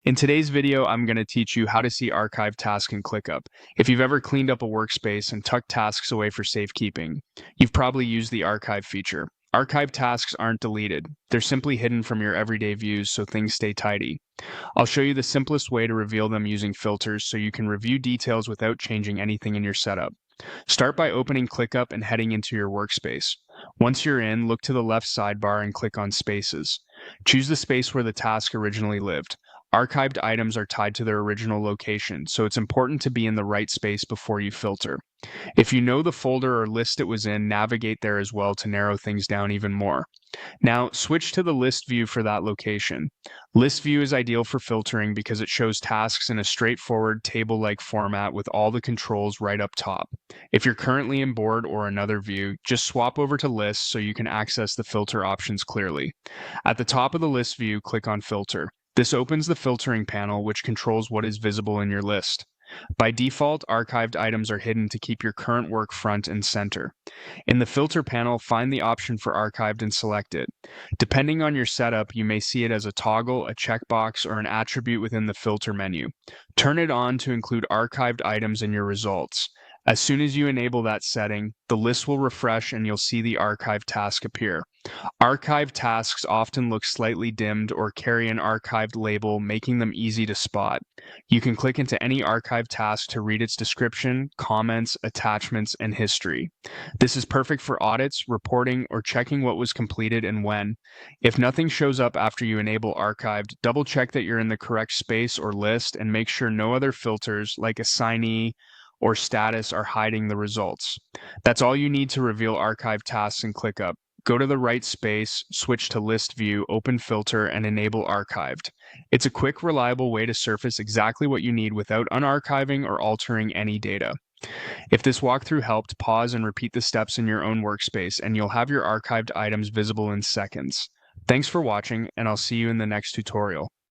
In today's video, I'm going to teach you how to see archived tasks in ClickUp. If you've ever cleaned up a workspace and tucked tasks away for safekeeping, you've probably used the archive feature. Archived tasks aren't deleted. They're simply hidden from your everyday views so things stay tidy. I'll show you the simplest way to reveal them using filters so you can review details without changing anything in your setup. Start by opening ClickUp and heading into your workspace. Once you're in, look to the left sidebar and click on Spaces. Choose the space where the task originally lived. Archived items are tied to their original location, so it's important to be in the right space before you filter. If you know the folder or list it was in, navigate there as well to narrow things down even more. Now, switch to the list view for that location. List view is ideal for filtering because it shows tasks in a straightforward table-like format with all the controls right up top. If you're currently in board or another view, just swap over to list so you can access the filter options clearly. At the top of the list view, click on Filter. This opens the filtering panel, which controls what is visible in your list. By default, archived items are hidden to keep your current work front and center. In the filter panel, find the option for archived and select it. Depending on your setup, you may see it as a toggle, a checkbox, or an attribute within the filter menu. Turn it on to include archived items in your results. As soon as you enable that setting, the list will refresh and you'll see the archived task appear. Archived tasks often look slightly dimmed or carry an archived label, making them easy to spot. You can click into any archived task to read its description, comments, attachments, and history. This is perfect for audits, reporting, or checking what was completed and when. If nothing shows up after you enable archived, double check that you're in the correct space or list and make sure no other filters like assignee or status are hiding the results. That's all you need to reveal archived tasks in ClickUp. Go to the right space, switch to List View, open Filter, and enable Archived. It's a quick, reliable way to surface exactly what you need without unarchiving or altering any data. If this walkthrough helped, pause and repeat the steps in your own workspace, and you'll have your archived items visible in seconds. Thanks for watching, and I'll see you in the next tutorial.